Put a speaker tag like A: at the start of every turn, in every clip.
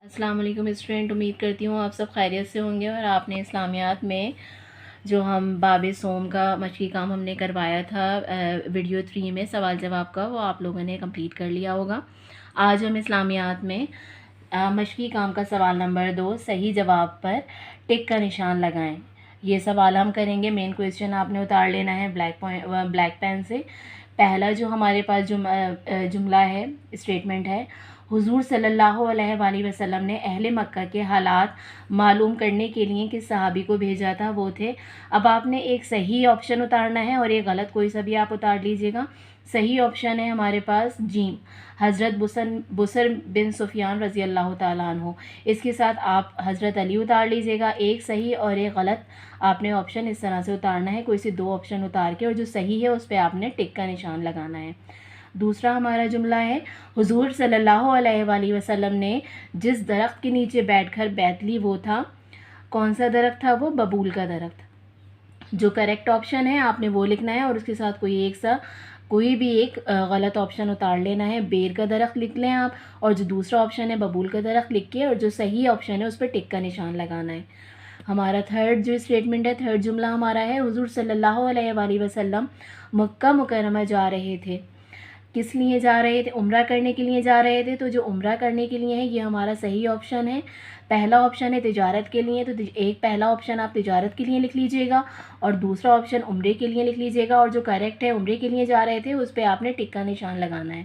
A: السلام علیکم اسٹوڈنٹ، امید کرتی ہوں آپ سب خیریت سے ہوں گے اور آپ نے اسلامیات میں جو ہم باب سوم کا مشقی کام ہم نے کروایا تھا ویڈیو 3 میں سوال جواب کا، وہ آپ لوگوں نے کمپلیٹ کر لیا ہوگا۔ آج ہم اسلامیات میں مشقی کام کا سوال نمبر 2 صحیح جواب پر ٹک کا نشان لگائیں، یہ سوال ہم کریں گے۔ مین کویسچن آپ نے اتار لینا ہے بلیک پین سے۔ پہلا جو ہمارے پاس جملہ ہے، اسٹیٹمنٹ ہے، حضور صلی اللہ علیہ وآلہ وسلم نے اہل مکہ کے حالات معلوم کرنے کے لیے کس صحابی کو بھیجا تھا؟ وہ تھے۔ اب آپ نے ایک صحیح آپشن اتارنا ہے اور ایک غلط، کوئی سا بھی آپ اتار لیجئے گا۔ صحیح آپشن ہے ہمارے پاس جیم، حضرت بسر بن سفیان رضی اللہ تعالیٰ عنہ۔ اس کے ساتھ آپ حضرت علی اتار لیجئے گا۔ ایک صحیح اور ایک غلط آپ نے آپشن اس طرح سے اتارنا ہے، کوئی سے 2 آپشن اتار کے، اور جو صحیح ہے اس پہ آپ نے ٹک کا نشان لگانا ہے۔ دوسرا ہمارا جملہ ہے، حضور صلی اللہ علیہ وآلہ وسلم نے جس درخت کے نیچے بیٹھ کر بیعت لی وہ تھا، کون سا درخت تھا؟ وہ ببول کا درخت۔ جو کریکٹ آپشن ہے آپ نے وہ لکھنا ہے اور اس کے ساتھ کوئی بھی ایک غلط آپشن اتار لینا ہے۔ بیر کا درخت لکھ لیں آپ، اور جو دوسرا آپشن ہے ببول کا درخت لکھ کے، اور جو صحیح آپشن ہے اس پہ ٹک کا نشان لگانا ہے۔ ہمارا تھرڈ جو اسٹیٹمنٹ ہے، تھرڈ جملہ ہمارا ہے، حضور صلی اللہ علیہ وآلہ وسلم مکہ مکرمہ جا رہے تھے۔ کس لیے جا رہے تھے؟ عمرہ کرنے کے لیے جا رہے تھے۔ تو جو عمرہ کرنے کے لیے ہے یہ ہمارا صحیح آپشن ہے۔ پہلا آپشن ہے تجارت کے لیے، تو پہلا آپشن آپ تجارت کے لیے لکھ لیجئے گا اور دوسرا آپشن عمرے کے لیے لکھ لیجئے گا، اور جو کریکٹ ہے عمرے کے لیے جا رہے تھے اس پہ آپ نے ٹک کا نشان لگانا ہے۔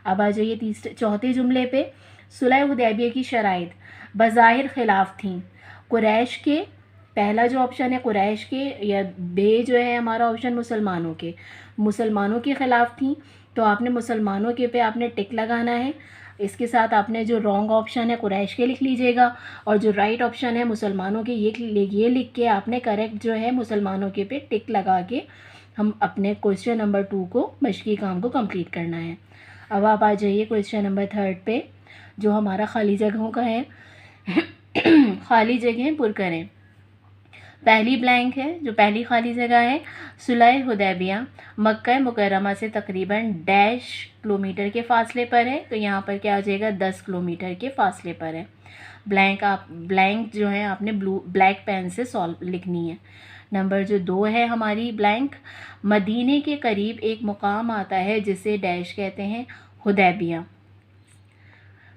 A: اب آ جائیے چوتھے جملے پہ۔ صلح حدیبیہ کی شرائط بظاہر خلاف تھیں قریش کے۔ پہلا جو آپشن ہے قریش کے، یا بے جو ہے ہمارا آپشن مسلمانوں کے خلاف تھیں، تو آپ نے مسلمانوں کے پہ آپ نے ٹک لگانا ہے۔ اس کے ساتھ آپ نے جو رانگ آپشن ہے قریش کے لکھ لیجئے گا، اور جو رائٹ آپشن ہے مسلمانوں کے یہ لکھ کے آپ نے کریکٹ جو ہے مسلمانوں کے پہ ٹک لگا کے ہم اپنے کویسچن نمبر 2 کو مشقی کام کو کمپلیٹ کرنا ہے۔ اب آپ آ جائیے کویسچن نمبر 3 پہ، جو ہمارا خالی جگہوں کا ہے۔ خالی جگہیں پر کریں۔ پہلی بلینک ہے، جو پہلی خالی جگہ ہے، صلح حدیبیہ مکہ مکرمہ سے تقریباً ڈیش کلومیٹر کے فاصلے پر ہے، تو یہاں پر کیا آ جائے گا؟ 10 کلومیٹر کے فاصلے پر ہے۔ بلینک جو ہے آپ نے بلیک پین سے لکھنی ہے۔ نمبر جو 2 ہے ہماری بلینک، مدینے کے قریب ایک مقام آتا ہے جسے ڈیش کہتے ہیں، حدیبیہ۔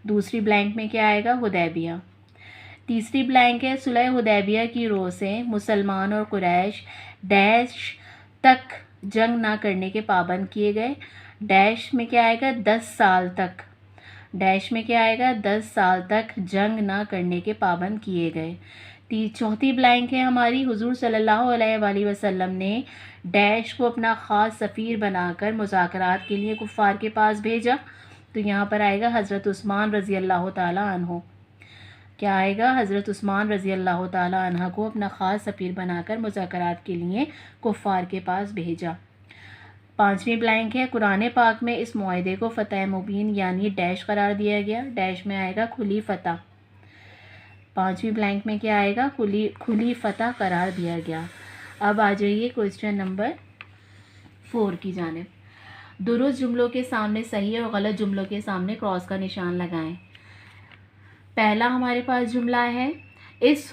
A: دوسری بلینک میں کیا آئے گا؟ حدیبیہ۔ تیسری بلینک ہے، صلح حدیبیہ کی رو سے مسلمان اور قریش ڈیش تک جنگ نہ کرنے کے پابند کیے گئے۔ ڈیش میں کیا آئے گا؟ 10 سال تک۔ ڈیش میں کیا آئے گا؟ 10 سال تک جنگ نہ کرنے کے پابند کیے گئے۔ چوتھی بلینک ہے ہماری، حضور صلی اللہ علیہ وآلہ وسلم نے ڈیش کو اپنا خاص سفیر بنا کر مذاکرات کے لیے کفار کے پاس بھیجا، تو یہاں پر آئے گا حضرت عثمان رضی اللہ تعالیٰ عنہ۔ کیا آئے گا؟ حضرت عثمان رضی اللہ تعالیٰ عنہ کو اپنا خاص سفیر بنا کر مذاکرات کے لیے کفار کے پاس بھیجا۔ پانچویں بلینک ہے، قرآن پاک میں اس معاہدے کو فتح مبین یعنی ڈیش قرار دیا گیا۔ ڈیش میں آئے گا کھلی فتح۔ پانچویں بلینک میں کیا آئے گا؟ کھلی فتح قرار دیا گیا۔ اب آ جائیے کویسچن نمبر 4 کی جانب۔ درست جملوں کے سامنے صحیح اور غلط جملوں کے سامنے کراس کا نشان لگائیں۔ پہلا ہمارے پاس جملہ ہے، اس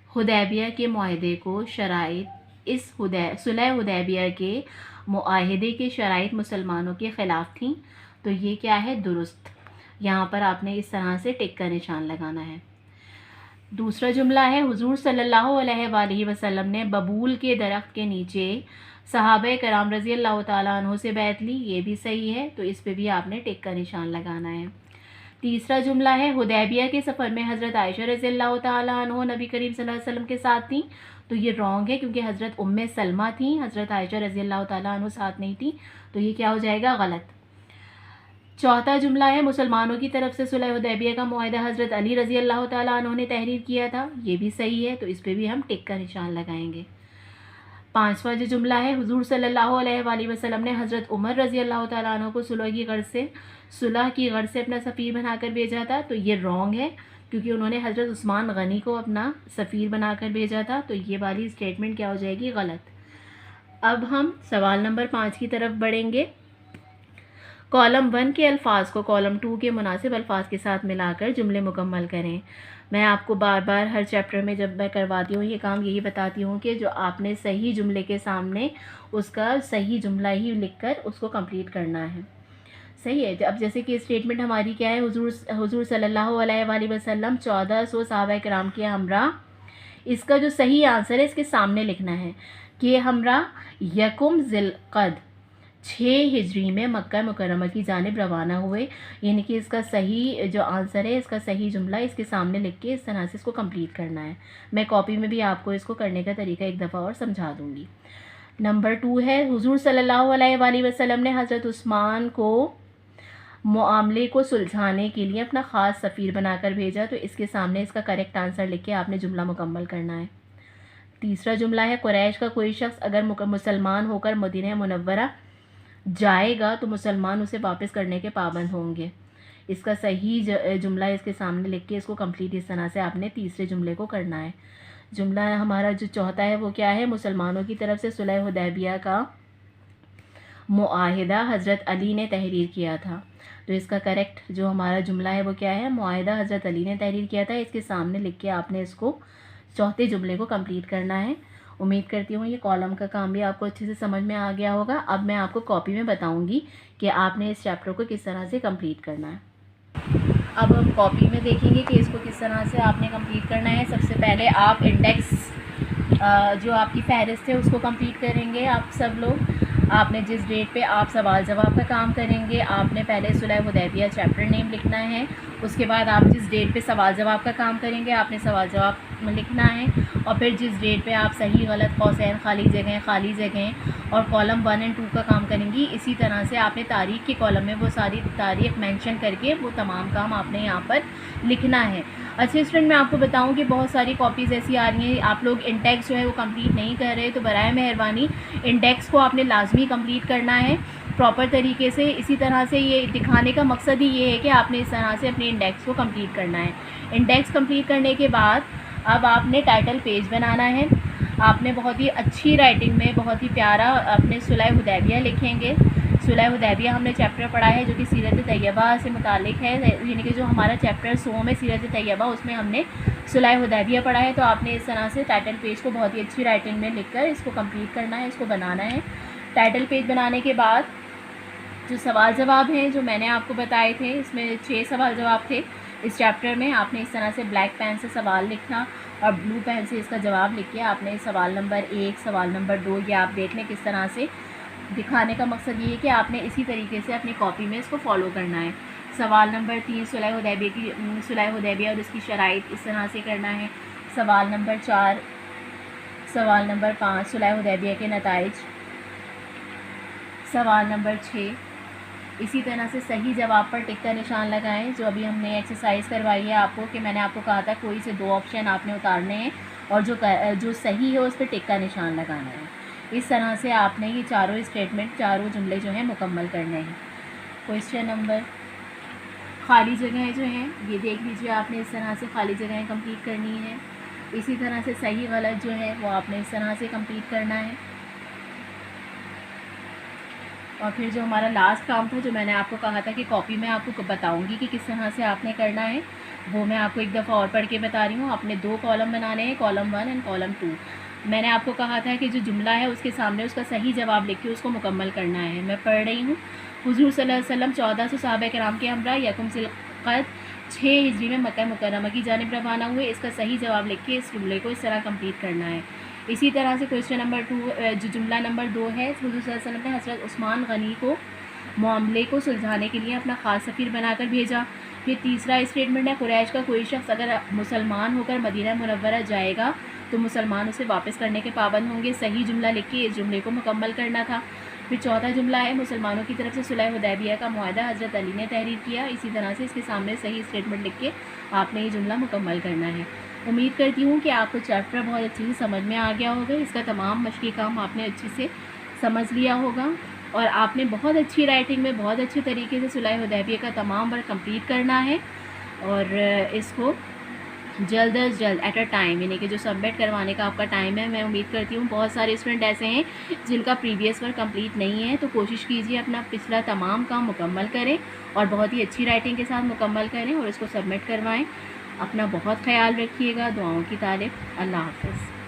A: حدیبیہ کے معاہدے کو صلح حدیبیہ کے معاہدے کے شرائط مسلمانوں کے خلاف تھیں، تو یہ کیا ہے؟ درست۔ یہاں پر آپ نے اس طرح سے ٹک کا نشان لگانا ہے۔ دوسرا جملہ ہے، حضور صلی اللہ علیہ وآلہ وسلم نے ببول کے درخت کے نیچے صحابہ کرام رضی اللہ تعالیٰ عنہ سے بیعت لی، یہ بھی صحیح ہے، تو اس پہ بھی آپ نے ٹک کا نشان لگانا ہے۔ تیسرا جملہ ہے، حدیبیہ کے سفر میں حضرت عائشہ رضی اللہ تعالیٰ عنہ نبی کریم صلی اللہ علیہ وسلم کے ساتھ تھیں، تو یہ رانگ ہے کیونکہ حضرت ام سلمہ تھیں، حضرت عائشہ رضی اللہ تعالیٰ عنہ ساتھ نہیں تھی، تو یہ کیا ہو جائے گا؟ غلط۔ چوتھا جملہ ہے، مسلمانوں کی طرف سے صلح حدیبیہ کا معاہدہ حضرت علی رضی اللہ تعالیٰ عنہ نے تحریر کیا تھا، یہ بھی صحیح ہے، تو اس پہ بھی ہم ٹک کا نشان لگائیں گے۔ پانچواں جو جملہ ہے، حضور صلی اللہ علیہ وآلہ وسلم نے حضرت عمر رضی اللہ تعالیٰ عنہ کو صلح کی غرض سے اپنا سفیر بنا کر بھیجا تھا، تو یہ رانگ ہے کیونکہ انہوں نے حضرت عثمان غنی کو اپنا سفیر بنا کر بھیجا تھا، تو یہ والی اسٹیٹمنٹ کیا ہو جائے گی؟ غلط۔ اب ہم سوال نمبر 5 کی طرف بڑھیں گے۔ کالم 1 کے الفاظ کو کالم 2 کے مناسب الفاظ کے ساتھ ملا کر جملے مکمل کریں۔ میں آپ کو بار بار ہر چیپٹر میں جب میں کرواتی ہوں یہ کام یہی بتاتی ہوں کہ جو آپ نے صحیح جملے کے سامنے اس کا صحیح جملہ ہی لکھ کر اس کو کمپلیٹ کرنا ہے، صحیح ہے۔ اب جیسے کہ اسٹیٹمنٹ ہماری کیا ہے، حضور صلی اللہ علیہ وآلہ وسلم 1400 صحابہ کرام کے ہمراہ، اس کا جو صحیح آنسر ہے اس کے سامنے لکھنا ہے کہ ہمراہ یکم ذی القعدہ 6 ہجری میں مکہ مکرمہ کی جانب روانہ ہوئے، یعنی کہ اس کا صحیح جو آنسر ہے اس کا صحیح جملہ اس کے سامنے لکھ کے اس طرح سے اس کو کمپلیٹ کرنا ہے۔ میں کاپی میں بھی آپ کو اس کو کرنے کا طریقہ ایک دفعہ اور سمجھا دوں گی۔ نمبر 2 ہے، حضور صلی اللہ علیہ وآلہ وسلم نے حضرت عثمان کو معاملے کو سلجھانے کے لیے اپنا خاص سفیر بنا کر بھیجا، تو اس کے سامنے اس کا کریکٹ آنسر لکھ کے آپ نے جملہ مکمل کرنا ہے۔ تیسرا جملہ ہے، قریش کا کوئی شخص اگر مسلمان ہو کر مدینہ منورہ جائے گا تو مسلمان اسے واپس کرنے کے پابند ہوں گے، اس کا صحیح جملہ اس کے سامنے لکھ کے اس کو کمپلیٹ اس طرح سے آپ نے تیسرے جملے کو کرنا ہے۔ جملہ ہمارا جو چوتھا ہے وہ کیا ہے، مسلمانوں کی طرف سے صلح حدیبیہ کا معاہدہ حضرت علی نے تحریر کیا تھا، تو اس کا کریکٹ جو ہمارا جملہ ہے وہ کیا ہے، معاہدہ حضرت علی نے تحریر کیا تھا، اس کے سامنے لکھ کے آپ نے اس کو چوتھے جملے کو کمپلیٹ کرنا ہے۔ امید کرتی ہوں یہ کالم کا کام بھی آپ کو اچھے سے سمجھ میں آ گیا ہوگا۔ اب میں آپ کو کاپی میں بتاؤں گی کہ آپ نے اس چیپٹر کو کس طرح سے کمپلیٹ کرنا ہے۔ اب ہم کاپی میں دیکھیں گے کہ اس کو کس طرح سے آپ نے کمپلیٹ کرنا ہے۔ سب سے پہلے آپ انڈیکس جو آپ کی فہرست ہے اس کو کمپلیٹ کریں گے آپ سب لوگ۔ آپ نے جس ڈیٹ پہ آپ سوال جواب کا کام کریں گے، آپ نے پہلے صلح حدیبیہ چیپٹر نیم لکھنا ہے، اس کے بعد آپ جس ڈیٹ پہ سوال جواب کا کام کریں گے آپ نے سوال جواب لکھنا ہے، اور پھر جس ڈیٹ پہ آپ صحیح غلط قوسین خالی جگہیں اور کالم 1 اور 2 کا کام کریں گی، اسی طرح سے آپ نے تاریخ کے کالم میں وہ ساری تاریخ مینشن کر کے وہ تمام کام آپ نے یہاں پر لکھنا ہے۔ اچھے اسٹوڈنٹ، میں آپ کو بتاؤں کہ بہت ساری کاپیز ایسی آ رہی ہیں، آپ لوگ انڈیکس جو ہے وہ کمپلیٹ نہیں کر رہے، تو برائے مہربانی انڈیکس کو آپ نے لازمی کمپلیٹ کرنا ہے پراپر طریقے سے۔ اسی طرح سے یہ دکھانے کا مقصد ہی یہ ہے کہ آپ نے اس طرح سے اپنے انڈیکس کو کمپلیٹ کرنا ہے۔ انڈیکس کمپلیٹ کرنے کے بعد اب آپ نے ٹائٹل پیج بنانا ہے۔ آپ نے بہت ہی اچھی رائٹنگ میں بہت ہی پیارا اپنے صلح حدیبیہ لکھیں گے۔ صلح حدیبیہ ہم نے چیپٹر پڑھا ہے جو کہ سیرت طیبہ سے متعلق ہے، یعنی کہ جو ہمارا چیپٹر 100 میں سیرت طیبہ اس میں ہم نے صلح حدیبیہ پڑھا ہے، تو آپ نے اس طرح سے ٹائٹل پیج کو بہت ہی اچھی رائٹنگ میں لکھ کر اس کو کمپلیٹ کرنا ہے، اس کو بنانا ہے۔ ٹائٹل پیج بنانے کے بعد جو سوال جواب ہیں جو میں نے آپ کو بتائے تھے، اس میں 6 سوال جواب تھے اس چیپٹر میں، آپ نے اس طرح سے بلیک پین سے سوال لکھنا اور بلو پین سے اس کا جواب لکھ کے آپ نے سوال نمبر 1 سوال نمبر 2 یہ آپ دیکھ لیں کس طرح سے دکھانے کا مقصد یہ ہے کہ آپ نے اسی طریقے سے اپنی کاپی میں اس کو فالو کرنا ہے۔ سوال نمبر 3 صلح حدیبیہ اور اس کی شرائط اس طرح سے کرنا ہے۔ سوال نمبر 4 سوال نمبر 5 صلح حدیبیہ کے نتائج۔ سوال نمبر 6 اسی طرح سے صحیح جواب پر ٹک کا نشان لگائیں، جو ابھی ہم نے ایکسرسائز کروائی ہے آپ کو کہ میں نے آپ کو کہا تھا کوئی سے 2 آپشن آپ نے اتارنے ہیں اور جو صحیح ہے اس پہ ٹک کا نشان لگانا ہے۔ اس طرح سے آپ نے یہ چاروں اسٹیٹمنٹ چاروں جملے جو ہیں مکمل کرنے ہیں۔ کوئسچن نمبر خالی جگہیں جو ہیں یہ دیکھ لیجیے، آپ نے اس طرح سے خالی جگہیں کمپلیٹ کرنی ہیں۔ اسی طرح سے صحیح غلط جو ہے وہ آپ نے اس طرح سے کمپلیٹ کرنا ہے۔ اور پھر جو ہمارا لاسٹ کام تھا جو میں نے آپ کو کہا تھا کہ کاپی میں آپ کو بتاؤں گی کہ کس طرح سے آپ نے کرنا ہے، وہ میں آپ کو ایک دفعہ اور پڑھ کے بتا رہی ہوں۔ آپ نے 2 کالم بنانے ہیں، کالم 1 اینڈ کالم 2۔ میں نے آپ کو کہا تھا کہ جو جملہ ہے اس کے سامنے اس کا صحیح جواب لکھ کے اس کو مکمل کرنا ہے۔ میں پڑھ رہی ہوں، حضور صلی اللہ علیہ وسلم 1400 صحابہ کرام کے ہمراہ یکم ذی القعدہ 6 ہجری میں مکہ مکرمہ کی جانب روانہ ہوئے، اس کا صحیح جواب لکھ کے اس جملے کو اس طرح کمپلیٹ کرنا ہے۔ اسی طرح سے کوئسچن نمبر 2 جو جملہ نمبر 2 ہے، حضور صلی اللہ علیہ وسلم نے حضرت عثمان غنی کو معاملے کو سلجھانے کے لیے اپنا خاص سفیر بنا کر بھیجا۔ پھر تیسرا اسٹیٹمنٹ ہے، قریش کا کوئی شخص اگر مسلمان ہو کر مدینہ منورہ جائے گا تو مسلمان اسے واپس کرنے کے پابند ہوں گے، صحیح جملہ لکھ کے اس جملے کو مکمل کرنا تھا۔ پھر چوتھا جملہ ہے، مسلمانوں کی طرف سے صلح حدیبیہ کا معاہدہ حضرت علی نے تحریر کیا، اسی طرح سے اس کے سامنے صحیح اسٹیٹمنٹ لکھ کے آپ نے یہ جملہ مکمل کرنا ہے۔ امید کرتی ہوں کہ آپ کو چیپٹر بہت اچھے سے سمجھ میں آ گیا ہوگا، اس کا تمام مشقی کام آپ نے اچھے سے سمجھ لیا ہوگا اور آپ نے بہت اچھی رائٹنگ میں بہت اچھے طریقے سے صلح حدیبیہ کا تمام ورک کمپلیٹ کرنا ہے اور اس کو جلد از جلد ایٹ اے ٹائم، یعنی کہ جو سبمٹ کروانے کا آپ کا ٹائم ہے، میں امید کرتی ہوں بہت سارے اسٹوڈنٹ ایسے ہیں جن کا پریویس ورک کمپلیٹ نہیں ہے، تو کوشش کیجیے اپنا پچھلا تمام کام مکمل کریں اور بہت ہی اچھی رائٹنگ کے ساتھ مکمل کریں اور اس کو سبمٹ کروائیں۔ اپنا بہت خیال رکھیے گا، دعاؤں کی طالب، اللہ حافظ۔